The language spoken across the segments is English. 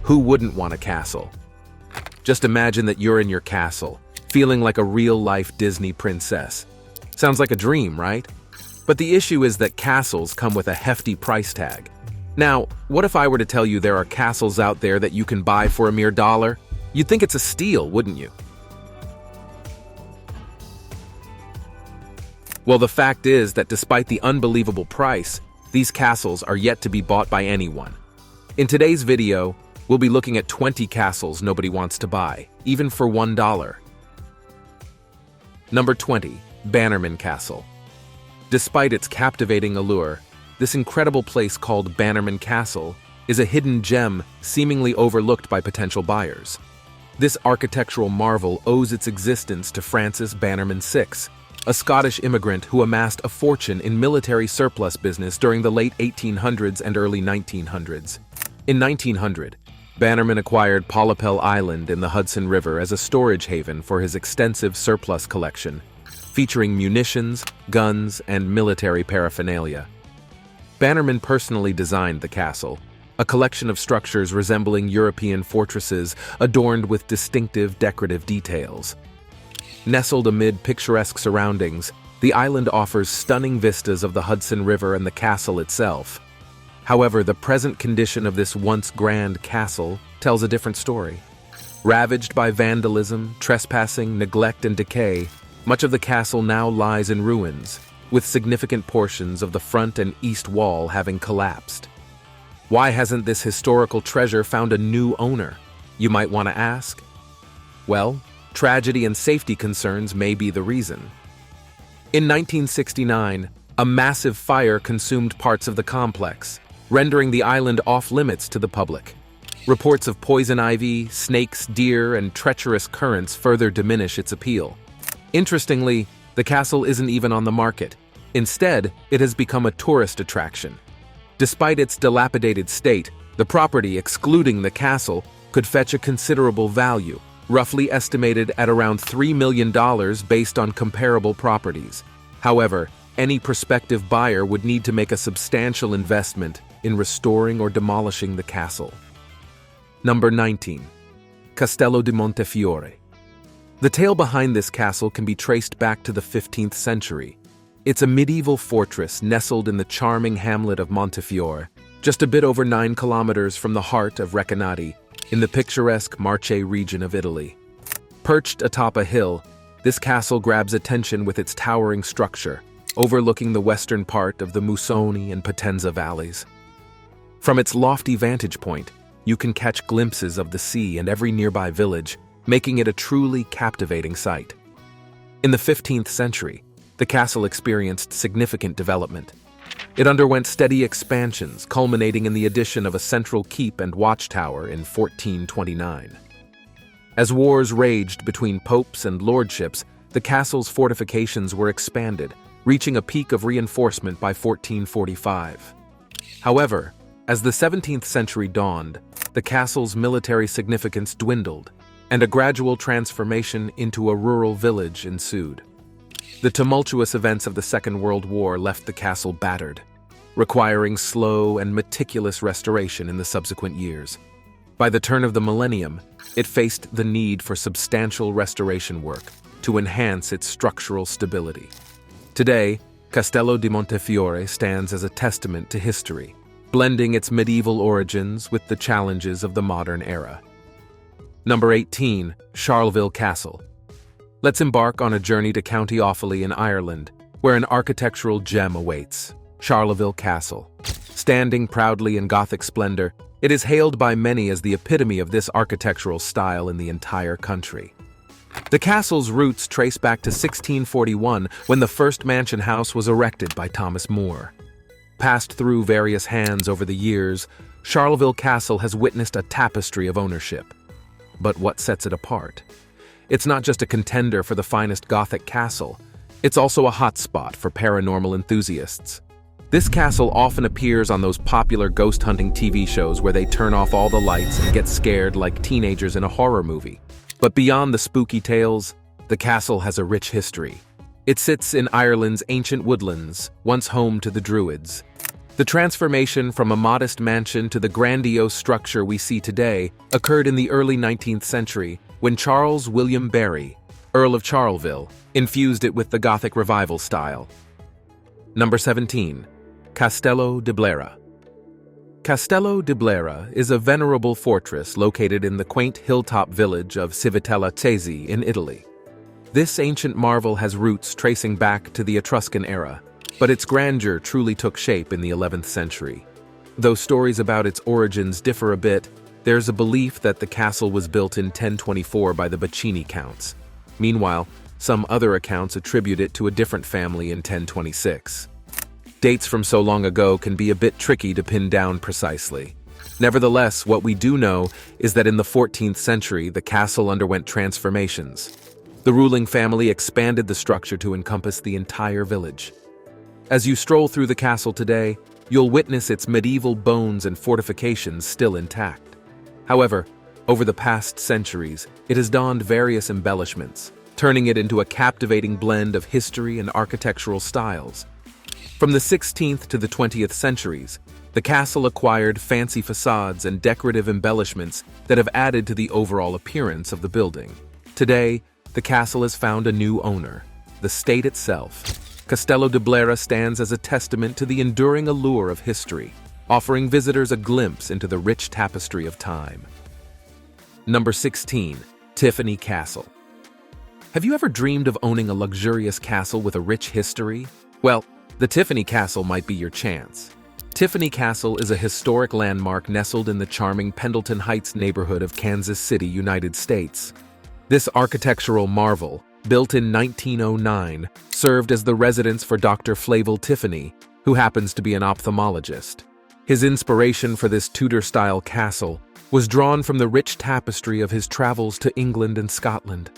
Who wouldn't want a castle? Just imagine that you're in your castle, feeling like a real-life Disney princess. Sounds like a dream, right? But the issue is that castles come with a hefty price tag. Now, what if I were to tell you there are castles out there that you can buy for a mere $1? You'd think it's a steal, wouldn't you? Well, the fact is that despite the unbelievable price, these castles are yet to be bought by anyone. In today's video, we'll be looking at 20 castles nobody wants to buy, even for $1. Number 20, Bannerman Castle. Despite its captivating allure, this incredible place called Bannerman Castle is a hidden gem seemingly overlooked by potential buyers. This architectural marvel owes its existence to Francis Bannerman VI, a Scottish immigrant who amassed a fortune in military surplus business during the late 1800s and early 1900s. In 1900, Bannerman acquired Polypel Island in the Hudson River as a storage haven for his extensive surplus collection, featuring munitions, guns, and military paraphernalia. Bannerman personally designed the castle, a collection of structures resembling European fortresses adorned with distinctive decorative details. Nestled amid picturesque surroundings, the island offers stunning vistas of the Hudson River and the castle itself. However, the present condition of this once grand castle tells a different story. Ravaged by vandalism, trespassing, neglect, and decay, much of the castle now lies in ruins, with significant portions of the front and east wall having collapsed. Why hasn't this historical treasure found a new owner, you might want to ask? Well, tragedy and safety concerns may be the reason. In 1969, a massive fire consumed parts of the complex, rendering the island off-limits to the public. Reports of poison ivy, snakes, deer, and treacherous currents further diminish its appeal. Interestingly, the castle isn't even on the market. Instead, it has become a tourist attraction. Despite its dilapidated state, the property, excluding the castle, could fetch a considerable value, roughly estimated at around $3 million based on comparable properties. However, any prospective buyer would need to make a substantial investment in restoring or demolishing the castle. Number 19. Castello di Montefiore. The tale behind this castle can be traced back to the 15th century. It's a medieval fortress nestled in the charming hamlet of Montefiore, just a bit over 9 kilometers from the heart of Recanati, in the picturesque Marche region of Italy. Perched atop a hill, this castle grabs attention with its towering structure, overlooking the western part of the Musoni and Potenza valleys. From its lofty vantage point, you can catch glimpses of the sea and every nearby village, making it a truly captivating sight. In the 15th century, the castle experienced significant development. It underwent steady expansions, culminating in the addition of a central keep and watchtower in 1429. As wars raged between popes and lordships, the castle's fortifications were expanded, reaching a peak of reinforcement by 1445. However, as the 17th century dawned, the castle's military significance dwindled, and a gradual transformation into a rural village ensued. The tumultuous events of the Second World War left the castle battered, requiring slow and meticulous restoration in the subsequent years. By the turn of the millennium, it faced the need for substantial restoration work to enhance its structural stability. Today, Castello di Montefiore stands as a testament to history, blending its medieval origins with the challenges of the modern era. Number 18. Charleville Castle. Let's embark on a journey to County Offaly in Ireland, where an architectural gem awaits, Charleville Castle. Standing proudly in Gothic splendor, it is hailed by many as the epitome of this architectural style in the entire country. The castle's roots trace back to 1641, when the first mansion house was erected by Thomas More. Passed through various hands over the years, Charleville Castle has witnessed a tapestry of ownership. But what sets it apart? It's not just a contender for the finest Gothic castle, it's also a hotspot for paranormal enthusiasts. This castle often appears on those popular ghost hunting TV shows where they turn off all the lights and get scared like teenagers in a horror movie. But beyond the spooky tales, the castle has a rich history. It sits in Ireland's ancient woodlands, once home to the Druids. The transformation from a modest mansion to the grandiose structure we see today occurred in the early 19th century when Charles William Barry, Earl of Charleville, infused it with the Gothic Revival style. Number 17. Castello de Brera. Castello de Brera is a venerable fortress located in the quaint hilltop village of Civitella Tesi in Italy. This ancient marvel has roots tracing back to the Etruscan era, but its grandeur truly took shape in the 11th century. Though stories about its origins differ a bit, there's a belief that the castle was built in 1024 by the Boccini counts. Meanwhile, some other accounts attribute it to a different family in 1026. Dates from so long ago can be a bit tricky to pin down precisely. Nevertheless, what we do know is that in the 14th century, the castle underwent transformations. The ruling family expanded the structure to encompass the entire village. As you stroll through the castle today, you'll witness its medieval bones and fortifications still intact. However, over the past centuries, it has donned various embellishments, turning it into a captivating blend of history and architectural styles. From the 16th to the 20th centuries, the castle acquired fancy facades and decorative embellishments that have added to the overall appearance of the building. Today, the castle has found a new owner, the state itself. Castello de Brera stands as a testament to the enduring allure of history, offering visitors a glimpse into the rich tapestry of time. Number 16. Tiffany Castle. Have you ever dreamed of owning a luxurious castle with a rich history? Well, the Tiffany Castle might be your chance. Tiffany Castle is a historic landmark nestled in the charming Pendleton Heights neighborhood of Kansas City, United States. This architectural marvel, built in 1909, served as the residence for Dr. Flavel Tiffany, who happens to be an ophthalmologist. His inspiration for this Tudor-style castle was drawn from the rich tapestry of his travels to England and Scotland.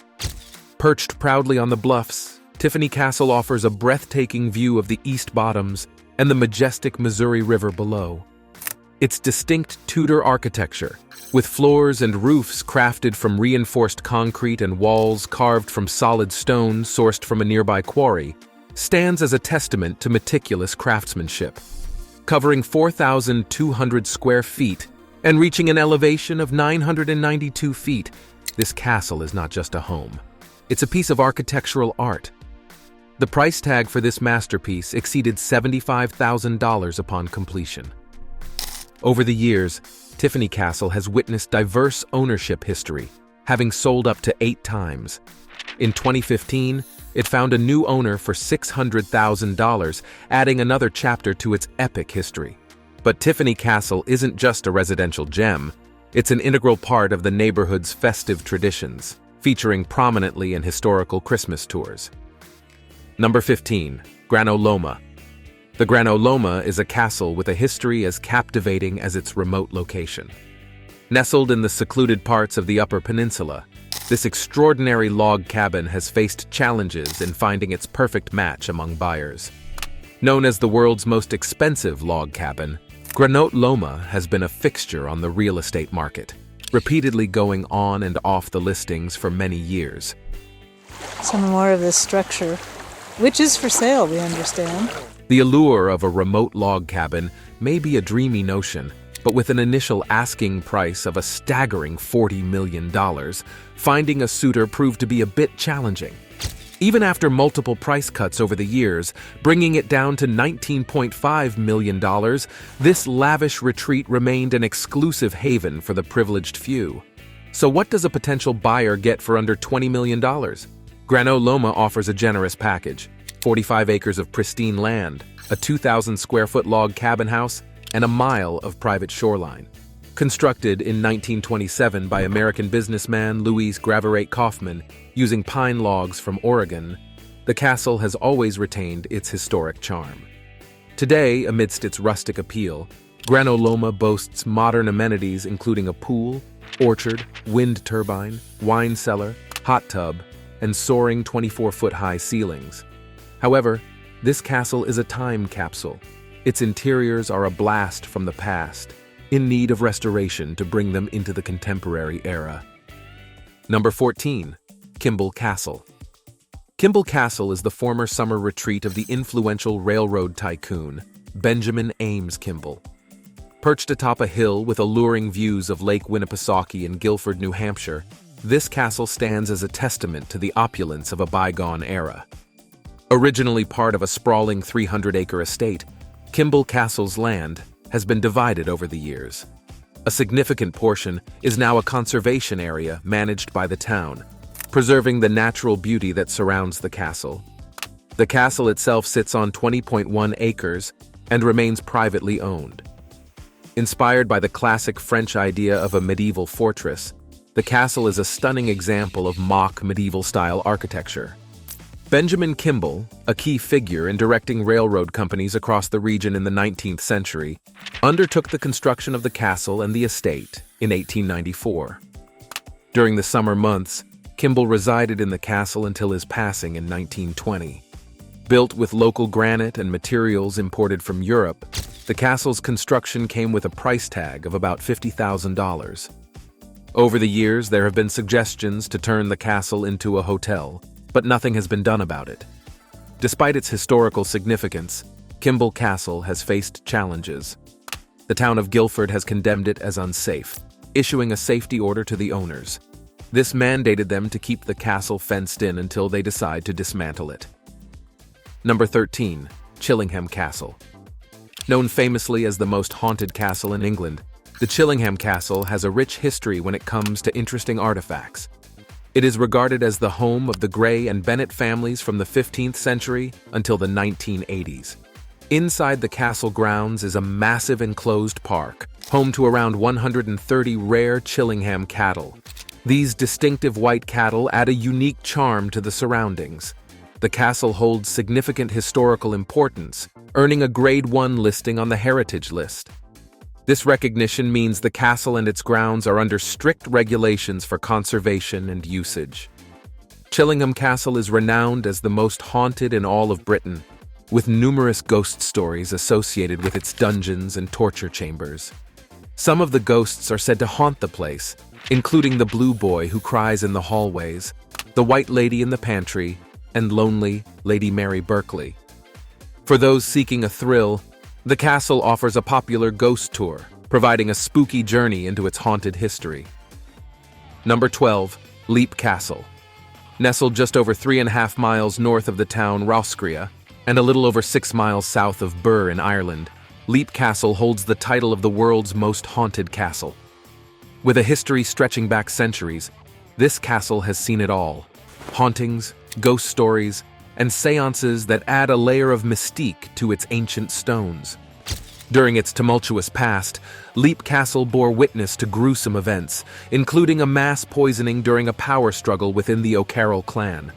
Perched proudly on the bluffs, Tiffany Castle offers a breathtaking view of the East Bottoms and the majestic Missouri River below. Its distinct Tudor architecture, with floors and roofs crafted from reinforced concrete and walls carved from solid stone sourced from a nearby quarry, stands as a testament to meticulous craftsmanship. Covering 4,200 square feet and reaching an elevation of 992 feet, this castle is not just a home. It's a piece of architectural art. The price tag for this masterpiece exceeded $75,000 upon completion. Over the years, Tiffany Castle has witnessed diverse ownership history, having sold up to 8 times. In 2015, it found a new owner for $600,000, adding another chapter to its epic history. But Tiffany Castle isn't just a residential gem, it's an integral part of the neighborhood's festive traditions, featuring prominently in historical Christmas tours. Number 15. Granola. The Granola is a castle with a history as captivating as its remote location. Nestled in the secluded parts of the Upper Peninsula, this extraordinary log cabin has faced challenges in finding its perfect match among buyers. Known as the world's most expensive log cabin, Granola has been a fixture on the real estate market, repeatedly going on and off the listings for many years. Some more of this structure, which is for sale, we understand. The allure of a remote log cabin may be a dreamy notion, but with an initial asking price of a staggering $40 million, finding a suitor proved to be a bit challenging. Even after multiple price cuts over the years, bringing it down to $19.5 million, this lavish retreat remained an exclusive haven for the privileged few. So what does a potential buyer get for under $20 million? Granola offers a generous package: 45 acres of pristine land, a 2,000 square foot log cabin house, and a mile of private shoreline. Constructed in 1927 by American businessman Louis Graverate Kaufman using pine logs from Oregon, the castle has always retained its historic charm. Today, amidst its rustic appeal, Granola boasts modern amenities including a pool, orchard, wind turbine, wine cellar, hot tub, and soaring 24-foot-high ceilings. However, this castle is a time capsule. Its interiors are a blast from the past, in need of restoration to bring them into the contemporary era. Number 14. Kimble Castle. Kimble Castle is the former summer retreat of the influential railroad tycoon, Benjamin Ames Kimble. Perched atop a hill with alluring views of Lake Winnipesaukee in Guilford, New Hampshire, this castle stands as a testament to the opulence of a bygone era. Originally part of a sprawling 300-acre estate, Kimble Castle's land has been divided over the years. A significant portion is now a conservation area managed by the town, preserving the natural beauty that surrounds the castle. The castle itself sits on 20.1 acres and remains privately owned. Inspired by the classic French idea of a medieval fortress, the castle is a stunning example of mock medieval-style architecture. Benjamin Kimble, a key figure in directing railroad companies across the region in the 19th century, undertook the construction of the castle and the estate in 1894. During the summer months, Kimble resided in the castle until his passing in 1920. Built with local granite and materials imported from Europe, the castle's construction came with a price tag of about $50,000. Over the years, there have been suggestions to turn the castle into a hotel, but nothing has been done about it. Despite its historical significance, Kimble Castle has faced challenges. The town of Guilford has condemned it as unsafe, issuing a safety order to the owners. This mandated them to keep the castle fenced in until they decide to dismantle it. Number 13. Chillingham Castle. Known famously as the most haunted castle in England, the Chillingham Castle has a rich history when it comes to interesting artifacts. It is regarded as the home of the Grey and Bennet families from the 15th century until the 1980s. Inside the castle grounds is a massive enclosed park, home to around 130 rare Chillingham cattle. These distinctive white cattle add a unique charm to the surroundings. The castle holds significant historical importance, earning a Grade 1 listing on the Heritage List. This recognition means the castle and its grounds are under strict regulations for conservation and usage. Chillingham Castle is renowned as the most haunted in all of Britain, with numerous ghost stories associated with its dungeons and torture chambers. Some of the ghosts are said to haunt the place, including the blue boy who cries in the hallways, the white lady in the pantry, and lonely Lady Mary Berkeley. For those seeking a thrill, the castle offers a popular ghost tour, providing a spooky journey into its haunted history. Number 12. Leap Castle. Nestled just over 3.5 miles north of the town Roscrea, and a little over 6 miles south of Birr in Ireland, Leap Castle holds the title of the world's most haunted castle. With a history stretching back centuries, this castle has seen it all: hauntings, ghost stories, and seances that add a layer of mystique to its ancient stones. During its tumultuous past, Leap Castle bore witness to gruesome events, including a mass poisoning during a power struggle within the O'Carroll clan.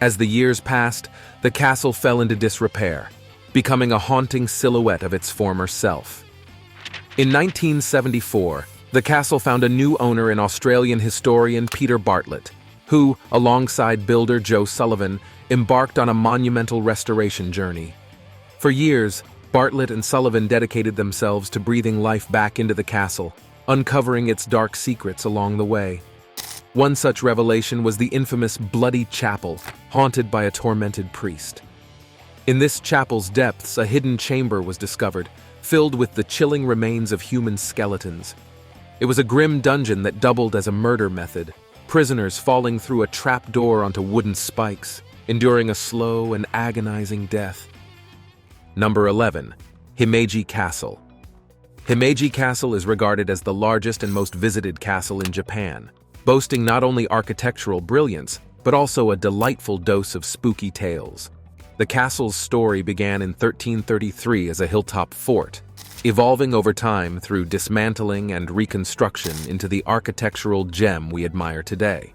As the years passed, the castle fell into disrepair, becoming a haunting silhouette of its former self. In 1974, the castle found a new owner in Australian historian Peter Bartlett, who, alongside builder Joe Sullivan, embarked on a monumental restoration journey. For years, Bartlett and Sullivan dedicated themselves to breathing life back into the castle, uncovering its dark secrets along the way. One such revelation was the infamous Bloody Chapel, haunted by a tormented priest. In this chapel's depths, a hidden chamber was discovered, filled with the chilling remains of human skeletons. It was a grim dungeon that doubled as a murder method, prisoners falling through a trap door onto wooden spikes, enduring a slow and agonizing death. Number 11. Himi Castle. Himi Castle is regarded as the largest and most visited castle in Japan, boasting not only architectural brilliance, but also a delightful dose of spooky tales. The castle's story began in 1333 as a hilltop fort, evolving over time through dismantling and reconstruction into the architectural gem we admire today.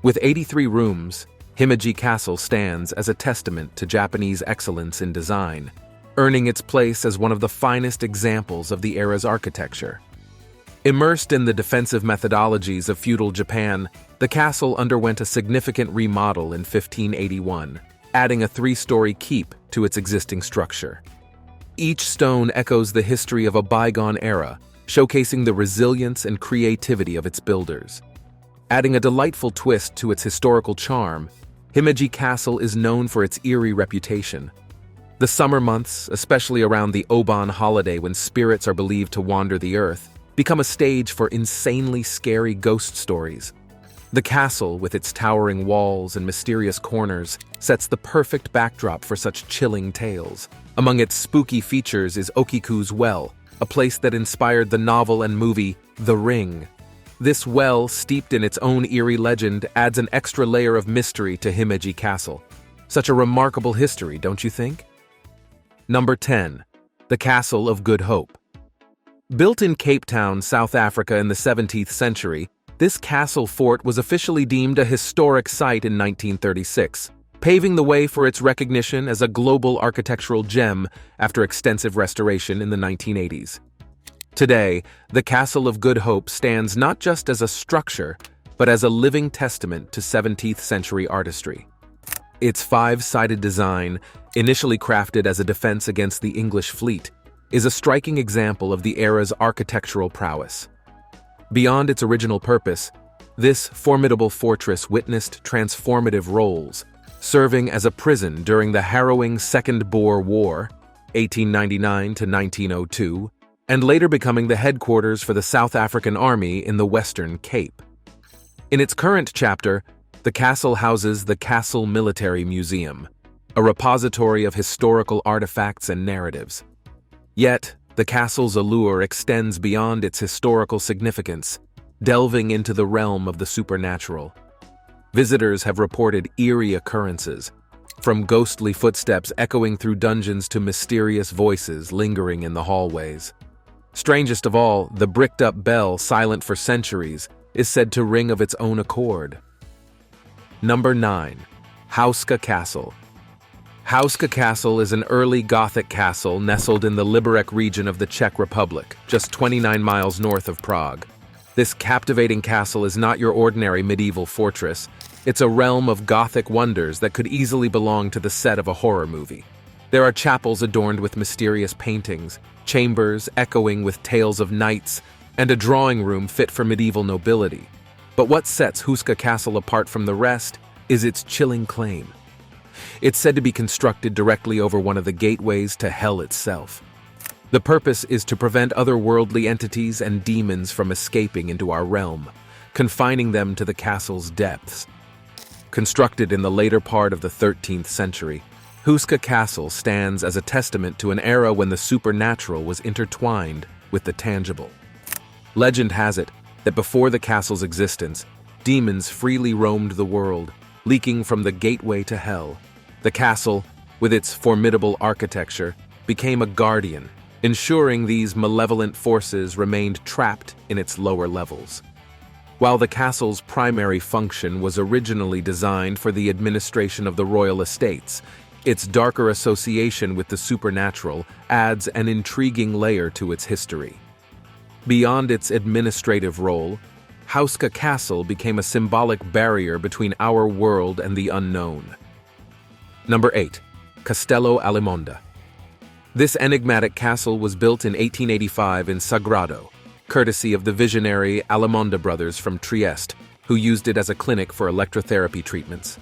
With 83 rooms, Himi Castle stands as a testament to Japanese excellence in design, earning its place as one of the finest examples of the era's architecture. Immersed in the defensive methodologies of feudal Japan, the castle underwent a significant remodel in 1581, adding a 3-story keep to its existing structure. Each stone echoes the history of a bygone era, showcasing the resilience and creativity of its builders. Adding a delightful twist to its historical charm, Himi Castle is known for its eerie reputation. The summer months, especially around the Oban holiday when spirits are believed to wander the earth, become a stage for insanely scary ghost stories. The castle, with its towering walls and mysterious corners, sets the perfect backdrop for such chilling tales. Among its spooky features is Okiku's Well, a place that inspired the novel and movie The Ring. This well, steeped in its own eerie legend, adds an extra layer of mystery to Himi Castle. Such a remarkable history, don't you think? Number 10. The Castle of Good Hope. Built in Cape Town, South Africa in the 17th century, this castle fort was officially deemed a historic site in 1936, paving the way for its recognition as a global architectural gem after extensive restoration in the 1980s. Today, the Castle of Good Hope stands not just as a structure, but as a living testament to 17th century artistry. Its five-sided design, initially crafted as a defense against the English fleet, is a striking example of the era's architectural prowess. Beyond its original purpose, this formidable fortress witnessed transformative roles, serving as a prison during the harrowing Second Boer War, 1899 to 1902, and later becoming the headquarters for the South African Army in the Western Cape. In its current chapter, the castle houses the Castle Military Museum, a repository of historical artifacts and narratives. Yet, the castle's allure extends beyond its historical significance, delving into the realm of the supernatural. Visitors have reported eerie occurrences, from ghostly footsteps echoing through dungeons to mysterious voices lingering in the hallways. Strangest of all, the bricked-up bell, silent for centuries, is said to ring of its own accord. Number 9. Husa Castle. Husa Castle is an early Gothic castle nestled in the Liberec region of the Czech Republic, just 29 miles north of Prague. This captivating castle is not your ordinary medieval fortress. It's a realm of Gothic wonders that could easily belong to the set of a horror movie. There are chapels adorned with mysterious paintings, chambers echoing with tales of knights, and a drawing room fit for medieval nobility. But what sets Husa Castle apart from the rest is its chilling claim. It's said to be constructed directly over one of the gateways to hell itself. The purpose is to prevent otherworldly entities and demons from escaping into our realm, confining them to the castle's depths. Constructed in the later part of the 13th century, Husa Castle stands as a testament to an era when the supernatural was intertwined with the tangible. Legend has it that before the castle's existence, demons freely roamed the world, leaking from the gateway to hell. The castle, with its formidable architecture, became a guardian, ensuring these malevolent forces remained trapped in its lower levels. While the castle's primary function was originally designed for the administration of the royal estates, its darker association with the supernatural adds an intriguing layer to its history. Beyond its administrative role, Husa Castle became a symbolic barrier between our world and the unknown. Number 8. Castello Almonda. This enigmatic castle was built in 1885 in Sagrado, courtesy of the visionary Almonda brothers from Trieste, who used it as a clinic for electrotherapy treatments.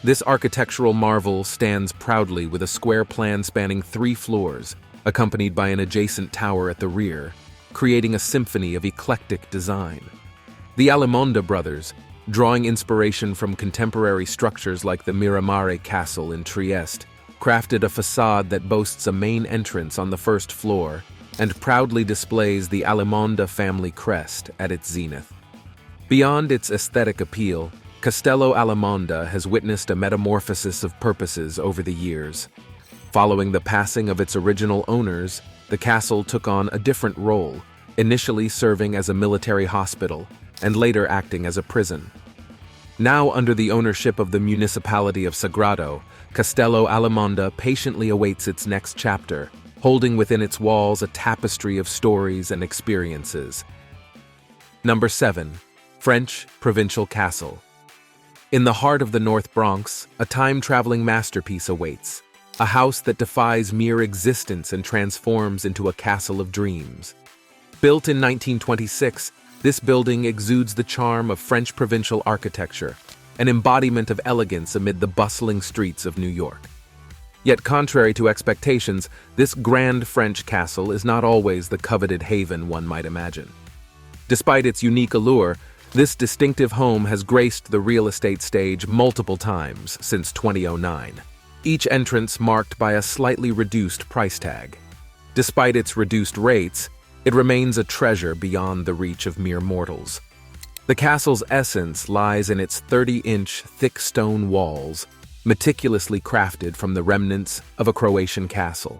This architectural marvel stands proudly with a square plan spanning 3 floors, accompanied by an adjacent tower at the rear, creating a symphony of eclectic design. The Almonda brothers, drawing inspiration from contemporary structures like the Miramare Castle in Trieste, crafted a facade that boasts a main entrance on the first floor and proudly displays the Almonda family crest at its zenith. Beyond its aesthetic appeal, Castello Almonda has witnessed a metamorphosis of purposes over the years. Following the passing of its original owners, the castle took on a different role, initially serving as a military hospital and later acting as a prison. Now under the ownership of the municipality of Sagrado, Castello Almonda patiently awaits its next chapter, holding within its walls a tapestry of stories and experiences. Number 7. French Provincial Castle. In the heart of the North Bronx, a time-traveling masterpiece awaits, a house that defies mere existence and transforms into a castle of dreams. Built in 1926, this building exudes the charm of French provincial architecture, an embodiment of elegance amid the bustling streets of New York. Yet contrary to expectations, this grand French castle is not always the coveted haven one might imagine. Despite its unique allure, this distinctive home has graced the real estate stage multiple times since 2009, each entrance marked by a slightly reduced price tag. Despite its reduced rates, it remains a treasure beyond the reach of mere mortals. The castle's essence lies in its 30-inch thick stone walls, meticulously crafted from the remnants of a Croatian castle.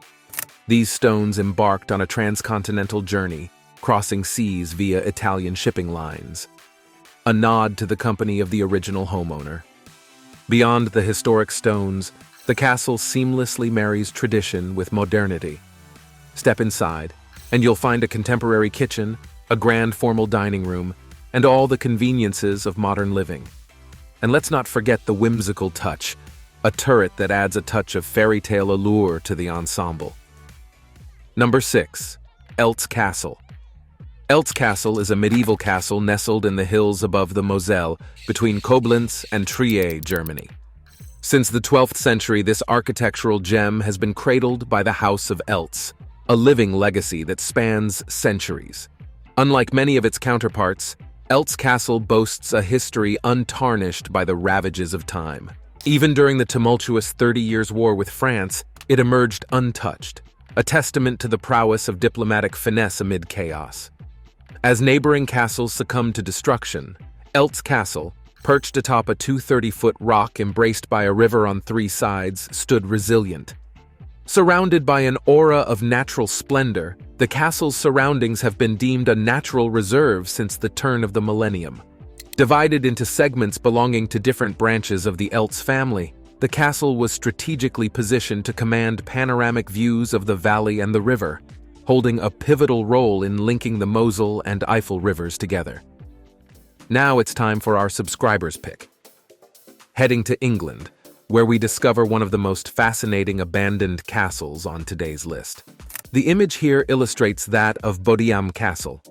These stones embarked on a transcontinental journey, crossing seas via Italian shipping lines, a nod to the company of the original homeowner. Beyond the historic stones, the castle seamlessly marries tradition with modernity. Step inside, and you'll find a contemporary kitchen, a grand formal dining room, and all the conveniences of modern living. And let's not forget the whimsical touch, a turret that adds a touch of fairy tale allure to the ensemble. Number 6. Elz Castle. Elz Castle is a medieval castle nestled in the hills above the Moselle between Koblenz and Trier, Germany. Since the 12th century, this architectural gem has been cradled by the House of Elz, a living legacy that spans centuries. Unlike many of its counterparts, Elz Castle boasts a history untarnished by the ravages of time. Even during the tumultuous 30 Years' War with France, it emerged untouched, a testament to the prowess of diplomatic finesse amid chaos. As neighboring castles succumbed to destruction, Elz Castle, perched atop a 230-foot rock embraced by a river on 3 sides, stood resilient. Surrounded by an aura of natural splendor, the castle's surroundings have been deemed a natural reserve since the turn of the millennium. Divided into segments belonging to different branches of the Elz family, the castle was strategically positioned to command panoramic views of the valley and the river, holding a pivotal role in linking the Mosel and Eifel rivers together. Now it's time for our subscribers' pick. Heading to England, where we discover one of the most fascinating abandoned castles on today's list. The image here illustrates that of Bodium Castle.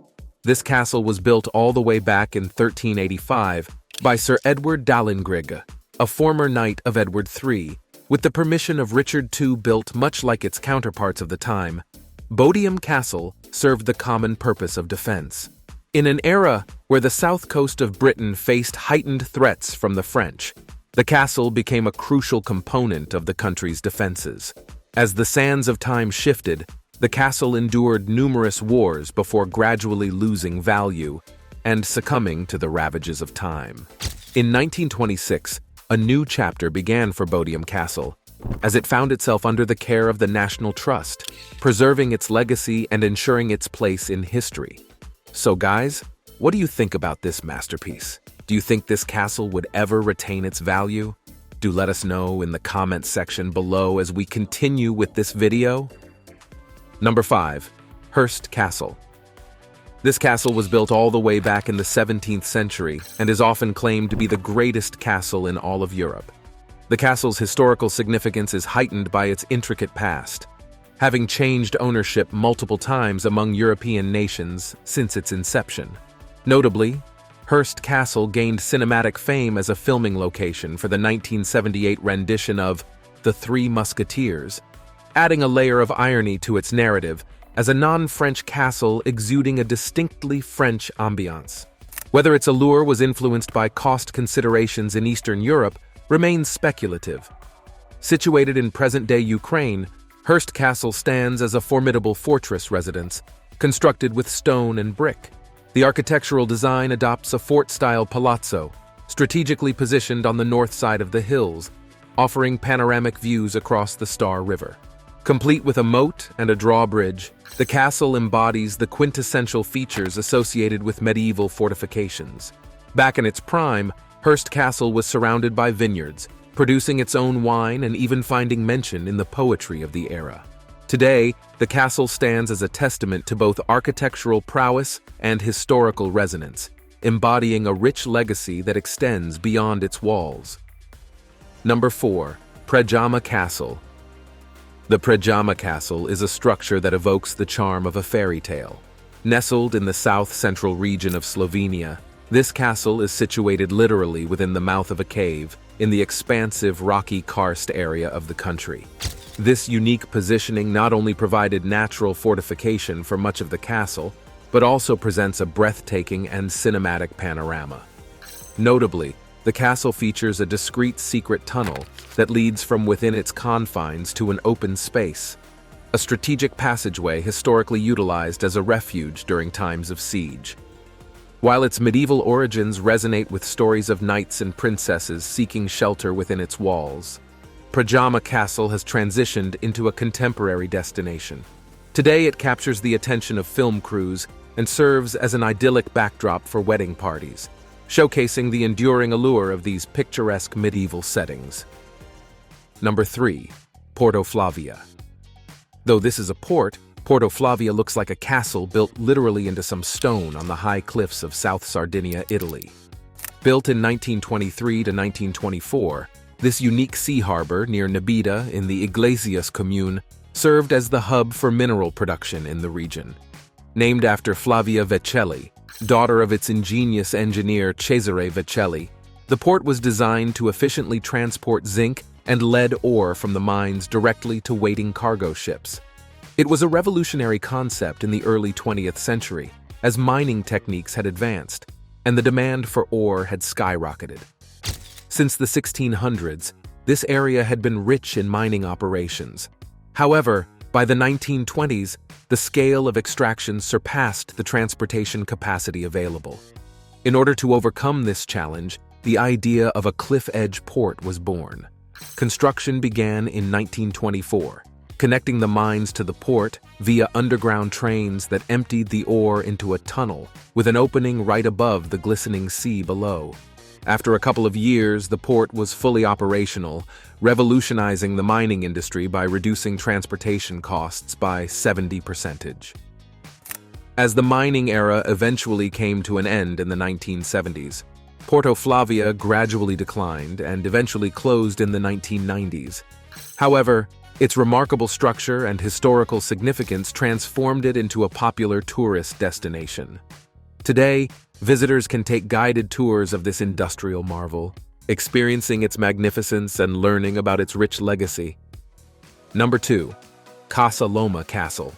This castle was built all the way back in 1385 by Sir Edward Dahlingrig, a former knight of Edward III, with the permission of Richard II. Built much like its counterparts of the time, Bodium Castle served the common purpose of defense. In an era where the south coast of Britain faced heightened threats from the French, the castle became a crucial component of the country's defenses. As the sands of time shifted, the castle endured numerous wars before gradually losing value and succumbing to the ravages of time. In 1926, a new chapter began for Bodium Castle, as it found itself under the care of the National Trust, preserving its legacy and ensuring its place in history. So guys, what do you think about this masterpiece? Do you think this castle would ever retain its value? Do let us know in the comments section below as we continue with this video. Number 5. Hurst Castle. This castle was built all the way back in the 17th century and is often claimed to be the greatest castle in all of Europe. The castle's historical significance is heightened by its intricate past, having changed ownership multiple times among European nations since its inception. Notably, Hurst Castle gained cinematic fame as a filming location for the 1978 rendition of The Three Musketeers, adding a layer of irony to its narrative as a non-French castle exuding a distinctly French ambiance. Whether its allure was influenced by cost considerations in Eastern Europe remains speculative. Situated in present-day Ukraine, Hurst Castle stands as a formidable fortress residence, constructed with stone and brick. The architectural design adopts a fort-style palazzo, strategically positioned on the north side of the hills, offering panoramic views across the Star River. Complete with a moat and a drawbridge, the castle embodies the quintessential features associated with medieval fortifications. Back in its prime, Hurst Castle was surrounded by vineyards, producing its own wine and even finding mention in the poetry of the era. Today, the castle stands as a testament to both architectural prowess and historical resonance, embodying a rich legacy that extends beyond its walls. Number 4. Prejama Castle. The Prejama Castle is a structure that evokes the charm of a fairy tale. Nestled in the south-central region of Slovenia, this castle is situated literally within the mouth of a cave in the expansive rocky karst area of the country. This unique positioning not only provided natural fortification for much of the castle, but also presents a breathtaking and cinematic panorama. Notably, the castle features a discreet secret tunnel that leads from within its confines to an open space, a strategic passageway historically utilized as a refuge during times of siege. While its medieval origins resonate with stories of knights and princesses seeking shelter within its walls, Granola Castle has transitioned into a contemporary destination. Today it captures the attention of film crews and serves as an idyllic backdrop for wedding parties, showcasing the enduring allure of these picturesque medieval settings. Number 3. Porto Flavia. Though this is a port, Porto Flavia looks like a castle built literally into some stone on the high cliffs of South Sardinia, Italy. Built in 1923 to 1924, this unique sea harbor near Nabita in the Iglesias commune served as the hub for mineral production in the region. Named after Flavia Vecelli, daughter of its ingenious engineer Cesare Vecelli, the port was designed to efficiently transport zinc and lead ore from the mines directly to waiting cargo ships. It was a revolutionary concept in the early 20th century, as mining techniques had advanced, and the demand for ore had skyrocketed. Since the 1600s, this area had been rich in mining operations. However, by the 1920s, the scale of extraction surpassed the transportation capacity available. In order to overcome this challenge, the idea of a cliff-edge port was born. Construction began in 1924, connecting the mines to the port via underground trains that emptied the ore into a tunnel with an opening right above the glistening sea below. After a couple of years, the port was fully operational, revolutionizing the mining industry by reducing transportation costs by 70%. As the mining era eventually came to an end in the 1970s, Porto Flavia gradually declined and eventually closed in the 1990s. However, its remarkable structure and historical significance transformed it into a popular tourist destination. Today, visitors can take guided tours of this industrial marvel, experiencing its magnificence and learning about its rich legacy. Number 2. Casaloma Castle.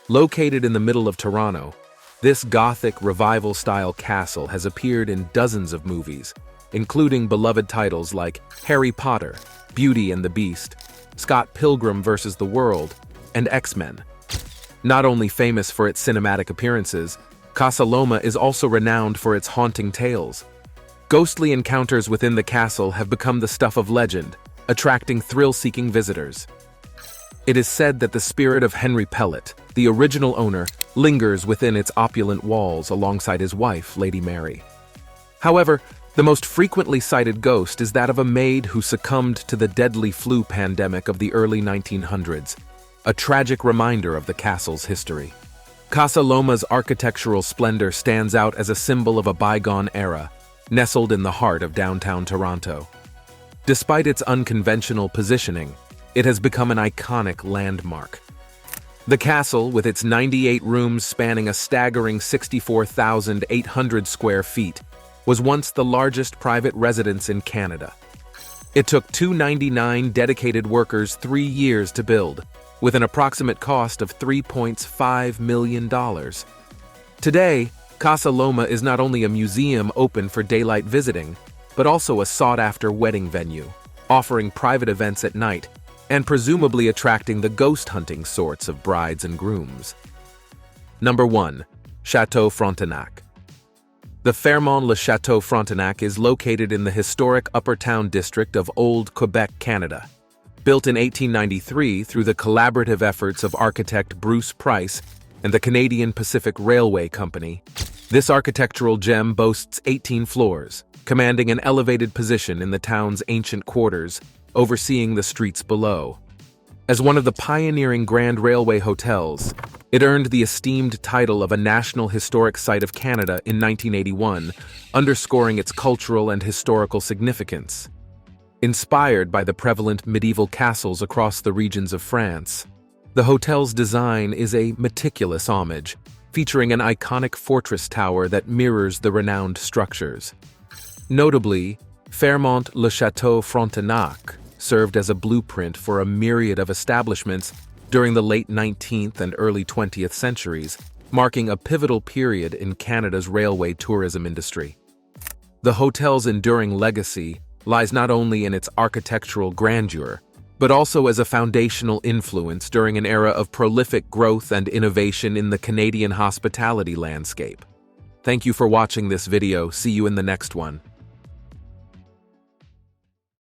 Located in the middle of Toronto, this Gothic revival-style castle has appeared in dozens of movies, including beloved titles like Harry Potter, Beauty and the Beast, Scott Pilgrim vs. the World, and X-Men. Not only famous for its cinematic appearances, Casaloma is also renowned for its haunting tales. Ghostly encounters within the castle have become the stuff of legend, attracting thrill-seeking visitors. It is said that the spirit of Henry Pellet, the original owner, lingers within its opulent walls alongside his wife, Lady Mary. However, the most frequently cited ghost is that of a maid who succumbed to the deadly flu pandemic of the early 1900s, a tragic reminder of the castle's history. Casaloma's architectural splendor stands out as a symbol of a bygone era, nestled in the heart of downtown Toronto. Despite its unconventional positioning, it has become an iconic landmark. The castle, with its 98 rooms spanning a staggering 64,800 square feet, was once the largest private residence in Canada. It took 299 dedicated workers 3 years to build, with an approximate cost of $3.5 million. Today, Casaloma is not only a museum open for daylight visiting, but also a sought-after wedding venue, offering private events at night and presumably attracting the ghost-hunting sorts of brides and grooms. Number 1. Chateau Frontenac. The Fairmont-le-Chateau Frontenac is located in the historic Upper Town district of Old Quebec, Canada. Built in 1893 through the collaborative efforts of architect Bruce Price and the Canadian Pacific Railway Company, this architectural gem boasts 18 floors, commanding an elevated position in the town's ancient quarters, overseeing the streets below. As one of the pioneering Grand Railway hotels, it earned the esteemed title of a National Historic Site of Canada in 1981, underscoring its cultural and historical significance. Inspired by the prevalent medieval castles across the regions of France, the hotel's design is a meticulous homage, featuring an iconic fortress tower that mirrors the renowned structures. Notably, Fairmont-le-Chateau Frontenac served as a blueprint for a myriad of establishments during the late 19th and early 20th centuries, marking a pivotal period in Canada's railway tourism industry. The hotel's enduring legacy lies not only in its architectural grandeur, but also as a foundational influence during an era of prolific growth and innovation in the Canadian hospitality landscape. Thank you for watching this video. See you in the next one.